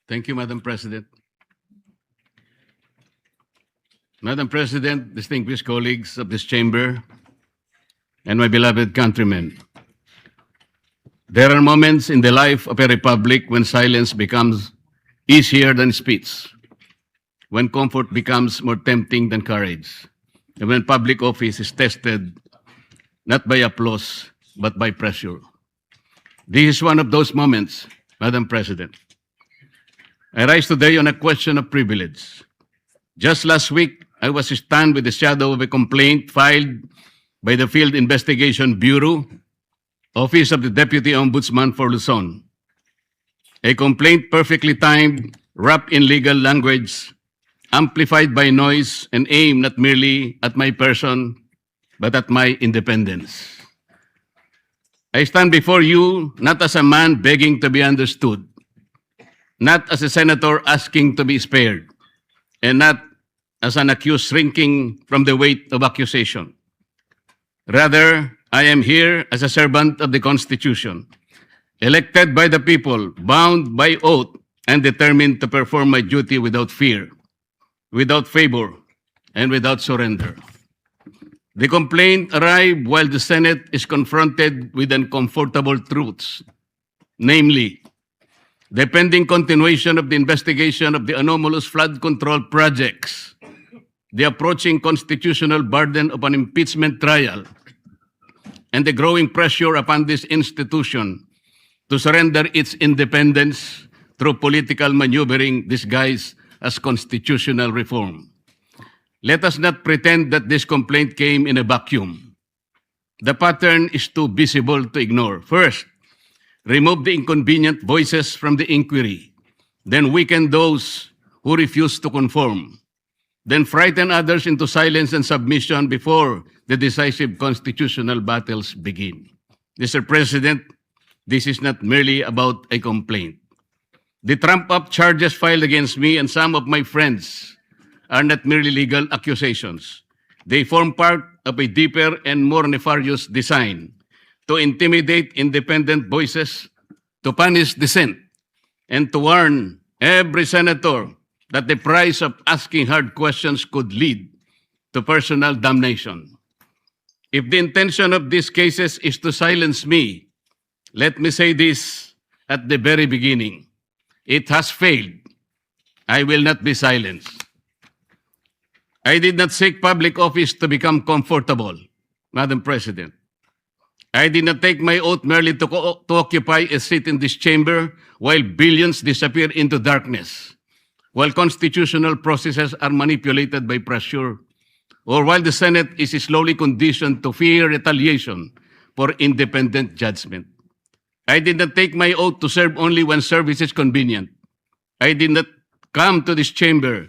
Thank you, Madam President. Madam President, distinguished colleagues of this chamber, and my beloved countrymen, there are moments in the life of a republic when silence becomes easier than speech, when comfort becomes more tempting than courage, and when public office is tested not by applause but by pressure. This is one of those moments, Madam President. I rise today on a question of privilege. Just last week, I was stunned with the shadow of a complaint filed by the Field Investigation Bureau, Office of the Deputy Ombudsman for Luzon. A complaint perfectly timed, wrapped in legal language, amplified by noise, and aimed not merely at my person, but at my independence. I stand before you not as a man begging to be understood, not as a senator asking to be spared, and not as an accused shrinking from the weight of accusation. Rather, I am here as a servant of the Constitution, elected by the people, bound by oath, and determined to perform my duty without fear, without favor, and without surrender. The complaint arrived while the Senate is confronted with uncomfortable truths, namely, the pending continuation of the investigation of the anomalous flood control projects, the approaching constitutional burden of an impeachment trial, and the growing pressure upon this institution to surrender its independence through political maneuvering disguised as constitutional reform. Let us not pretend that this complaint came in a vacuum. The pattern is too visible to ignore. First, remove the inconvenient voices from the inquiry, then weaken those who refuse to conform, then frighten others into silence and submission before the decisive constitutional battles begin. Mr. President, this is not merely about a complaint. The trump-up charges filed against me and some of my friends are not merely legal accusations. They form part of a deeper and more nefarious design to intimidate independent voices, to punish dissent, and to warn every senator that the price of asking hard questions could lead to personal damnation. If the intention of these cases is to silence me, let me say this at the very beginning. It has failed. I will not be silenced. I did not seek public office to become comfortable, Madam President. I did not take my oath merely to occupy a seat in this chamber while billions disappear into darkness, while constitutional processes are manipulated by pressure, or while the Senate is slowly conditioned to fear retaliation for independent judgment. I did not take my oath to serve only when service is convenient. I did not come to this chamber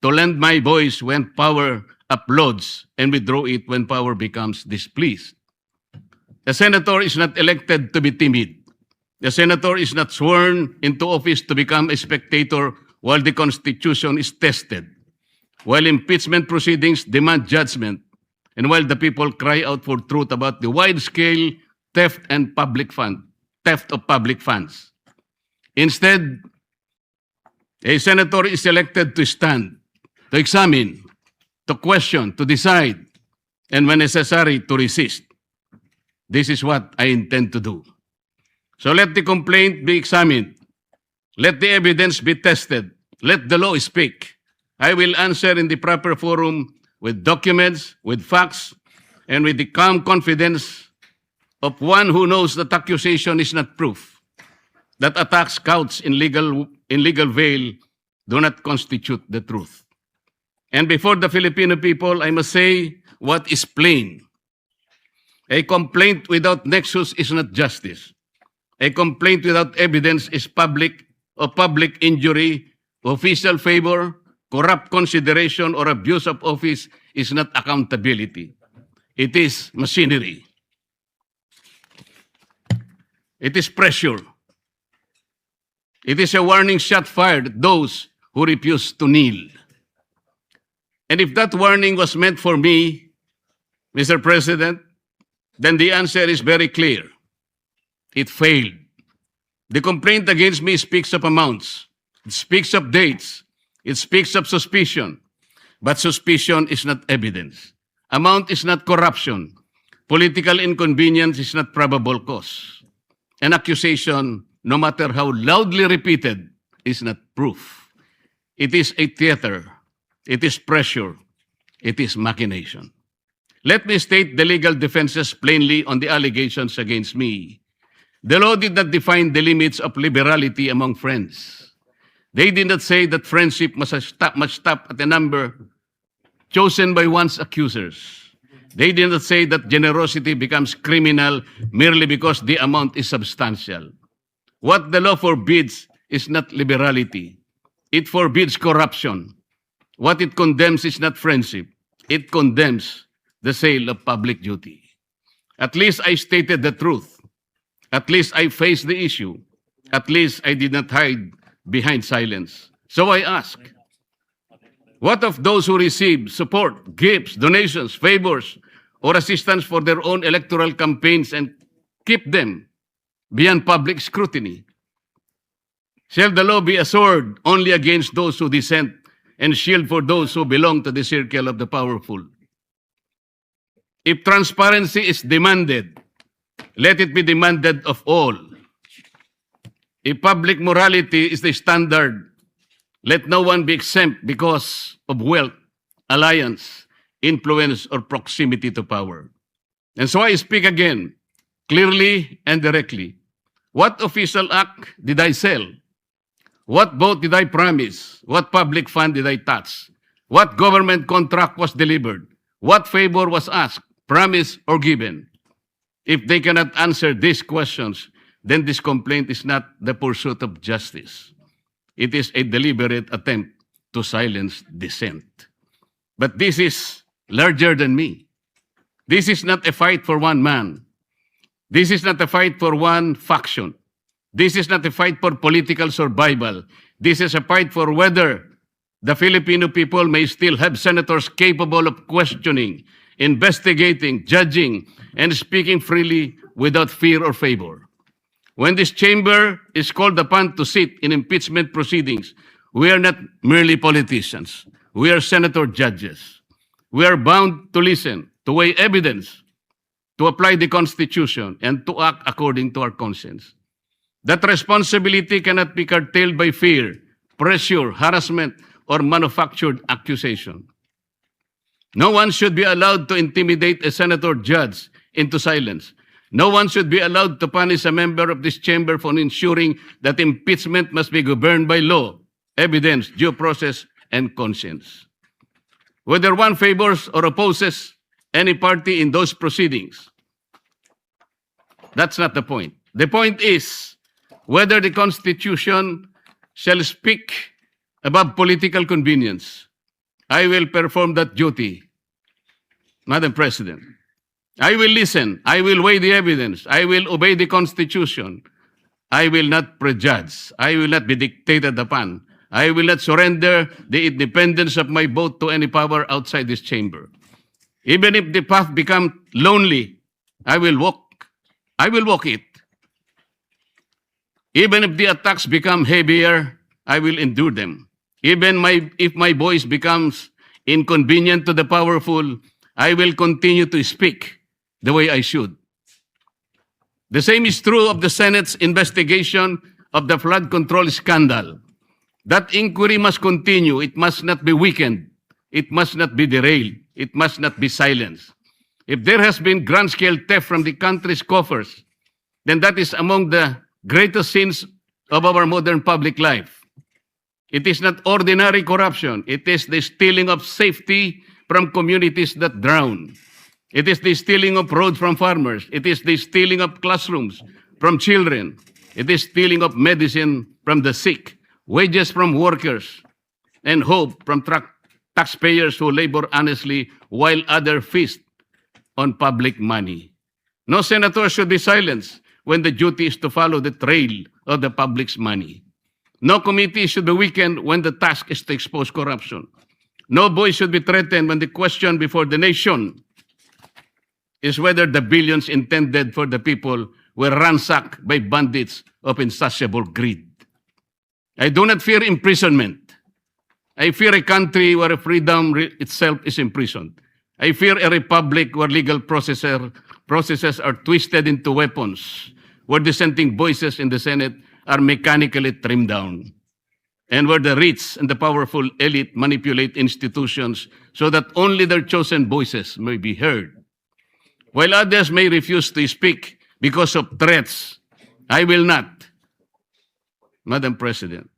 to lend my voice when power applauds and withdraw it when power becomes displeased. The senator is not elected to be timid. The senator is not sworn into office to become a spectator while the Constitution is tested, while impeachment proceedings demand judgment, and while the people cry out for truth about the wide-scale theft of public funds. Instead, a senator is elected to stand, to examine, to question, to decide, and when necessary, to resist. This is what I intend to do. So let the complaint be examined. Let the evidence be tested. Let the law speak. I will answer in the proper forum with documents, with facts, and with the calm confidence of one who knows that accusation is not proof, that attacks couched in legal veil do not constitute the truth. And before the Filipino people, I must say what is plain. A complaint without nexus is not justice. A complaint without evidence is public injury, official favor, corrupt consideration, or abuse of office is not accountability. It is machinery. It is pressure. It is a warning shot fired at those who refuse to kneel. And if that warning was meant for me, Mr. President, then the answer is very clear. It failed. The complaint against me speaks of amounts, It speaks of dates. It speaks of suspicion. But suspicion is not evidence. Amount is not corruption. Political inconvenience is not probable cause. An accusation, no matter how loudly repeated, is not proof. It is a theater. It is pressure. It is machination. Let me state the legal defenses plainly on the allegations against me. The law did not define the limits of liberality among friends. They did not say that friendship must stop at a number chosen by one's accusers. They did not say that generosity becomes criminal merely because the amount is substantial. What the law forbids is not liberality. It forbids corruption. What it condemns is not friendship. It condemns the sale of public duty. At least I stated the truth. At least I faced the issue. At least I did not hide behind silence. So I ask, what of those who receive support, gifts, donations, favors, or assistance for their own electoral campaigns and keep them beyond public scrutiny? Shall the law be a sword only against those who dissent and shield for those who belong to the circle of the powerful? If transparency is demanded, let it be demanded of all. If public morality is the standard, let no one be exempt because of wealth, alliance, influence, or proximity to power. And so I speak again, clearly and directly. What official act did I sell? What vote did I promise? What public fund did I touch? What government contract was delivered? What favor was asked, promised, or given? If they cannot answer these questions, then this complaint is not the pursuit of justice. It is a deliberate attempt to silence dissent. But this is larger than me. This is not a fight for one man. This is not a fight for one faction. This is not a fight for political survival. This is a fight for whether the Filipino people may still have senators capable of questioning, investigating, judging, and speaking freely without fear or favor. When this chamber is called upon to sit in impeachment proceedings, we are not merely politicians. We are senator judges. We are bound to listen, to weigh evidence, to apply the Constitution, and to act according to our conscience. That responsibility cannot be curtailed by fear, pressure, harassment, or manufactured accusation. No one should be allowed to intimidate a senator judge into silence. No one should be allowed to punish a member of this chamber for ensuring that impeachment must be governed by law, evidence, due process, and conscience. Whether one favors or opposes any party in those proceedings, that's not the point. The point is whether the Constitution shall speak above political convenience. I will perform that duty, Madam President. I will listen. I will weigh the evidence. I will obey the Constitution. I will not prejudge. I will not be dictated upon. I will not surrender the independence of my vote to any power outside this chamber. Even if the path becomes lonely, I will walk. I will walk it. Even if the attacks become heavier, I will endure them. Even if my voice becomes inconvenient to the powerful, I will continue to speak the way I should. The same is true of the Senate's investigation of the flood control scandal. That inquiry must continue. It must not be weakened. It must not be derailed. It must not be silenced. If there has been grand-scale theft from the country's coffers, then that is among the greatest sins of our modern public life. It is not ordinary corruption. It is the stealing of safety from communities that drown. It is the stealing of roads from farmers. It is the stealing of classrooms from children. It is stealing of medicine from the sick, wages from workers, and hope from taxpayers who labor honestly while others feast on public money. No senator should be silenced when the duty is to follow the trail of the public's money. No committee should be weakened when the task is to expose corruption. No voice should be threatened when the question before the nation is whether the billions intended for the people were ransacked by bandits of insatiable greed. I do not fear imprisonment. I fear a country where freedom itself is imprisoned. I fear a republic where legal processes are twisted into weapons, where dissenting voices in the Senate are mechanically trimmed down, and where the rich and the powerful elite manipulate institutions so that only their chosen voices may be heard. While others may refuse to speak because of threats, I will not. Madam President,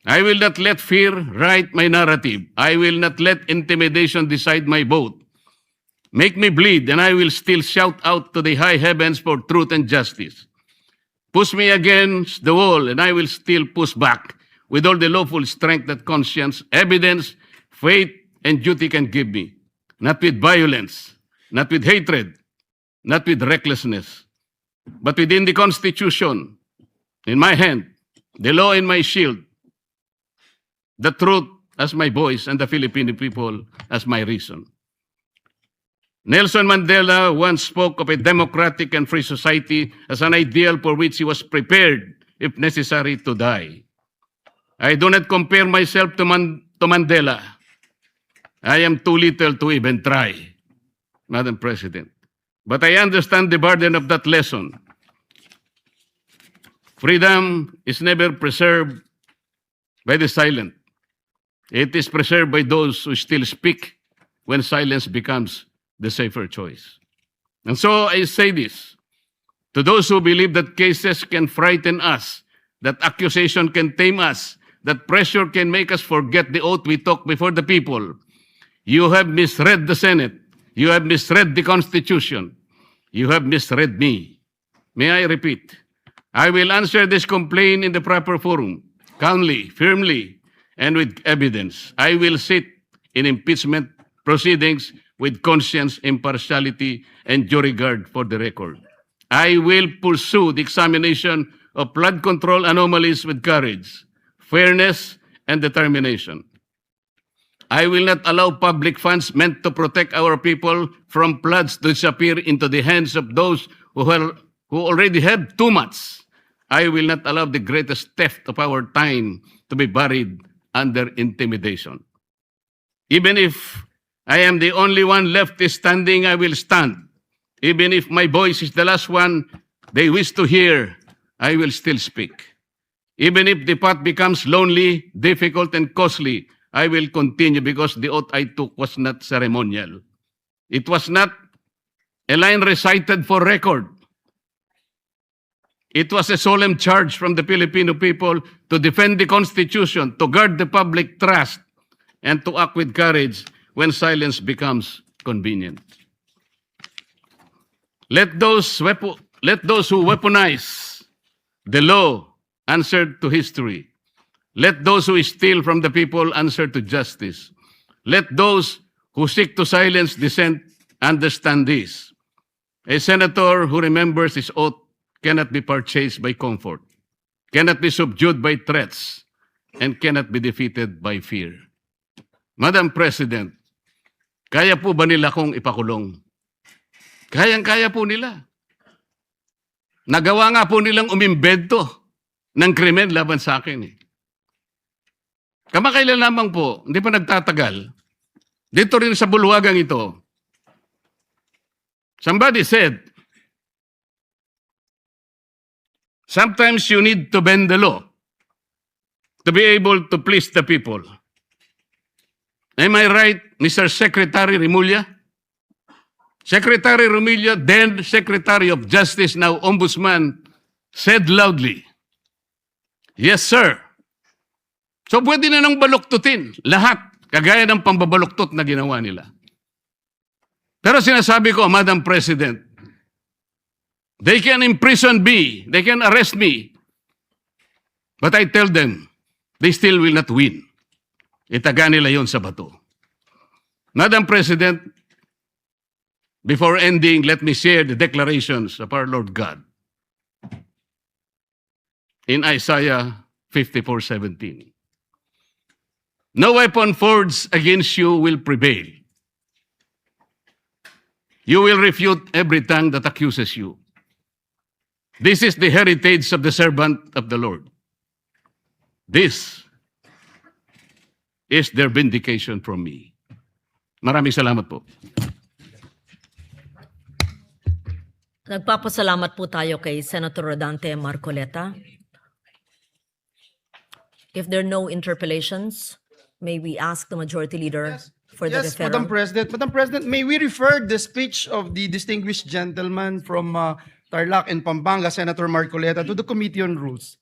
I will not let fear write my narrative. I will not let intimidation decide my vote. Make me bleed, and I will still shout out to the high heavens for truth and justice. Push me against the wall, and I will still push back with all the lawful strength that conscience, evidence, faith, and duty can give me. Not with violence, not with hatred, not with recklessness, but within the Constitution, in my hand, the law in my shield, the truth as my voice, and the Filipino people as my reason. Nelson Mandela once spoke of a democratic and free society as an ideal for which he was prepared, if necessary, to die. I do not compare myself to Mandela. I am too little to even try, Madam President. But I understand the burden of that lesson. Freedom is never preserved by the silent. It is preserved by those who still speak when silence becomes the safer choice. And so I say this to those who believe that cases can frighten us, that accusation can tame us, that pressure can make us forget the oath we took before the people. You have misread the Senate. You have misread the Constitution. You have misread me. May I repeat? I will answer this complaint in the proper forum, calmly, firmly, and with evidence. I will sit in impeachment proceedings with conscience, impartiality, and due regard for the record. I will pursue the examination of flood control anomalies with courage, fairness, and determination. I will not allow public funds meant to protect our people from floods to disappear into the hands of those who already have too much. I will not allow the greatest theft of our time to be buried under intimidation. Even if I am the only one left standing, I will stand. Even if my voice is the last one they wish to hear, I will still speak. Even if the path becomes lonely, difficult, and costly, I will continue because the oath I took was not ceremonial. It was not a line recited for record. It was a solemn charge from the Filipino people to defend the Constitution, to guard the public trust, and to act with courage when silence becomes convenient. Let those who weaponize the law answer to history. Let those who steal from the people answer to justice. Let those who seek to silence dissent understand this. A senator who remembers his oath cannot be purchased by comfort, cannot be subdued by threats, and cannot be defeated by fear. Madam President, kaya po ba nila kong ipakulong? Kayang-kaya po nila. Nagawa nga po nilang umimbento ng krimen laban sa akin. Kamakailan lamang po, hindi pa nagtatagal, dito rin sa bulwagang ito, somebody said, sometimes you need to bend the law to be able to please the people. Am I right, Mr. Secretary Remulla? Secretary Remulla, then Secretary of Justice, now Ombudsman, said loudly, "Yes, sir." So pwede na nang baluktutin lahat, kagaya ng pambabaluktot na ginawa nila. Pero sinasabi ko, Madam President, they can imprison me, they can arrest me, but I tell them, they still will not win. Itaga nila yon sa bato. Madam President, before ending, let me share the declarations of our Lord God. In Isaiah 54:17. No weapon forged against you will prevail. You will refute every tongue that accuses you. This is the heritage of the servant of the Lord. This is their vindication from me. Maraming salamat po. Nagpapasalamat po tayo kay Senator Rodante Marcoleta. If there are no interpellations, may we ask the Majority Leader for the Yes, referral? Madam President. Madam President, may we refer the speech of the distinguished gentleman from Tarlac and Pampanga, Senator Marcoleta, to the Committee on Rules?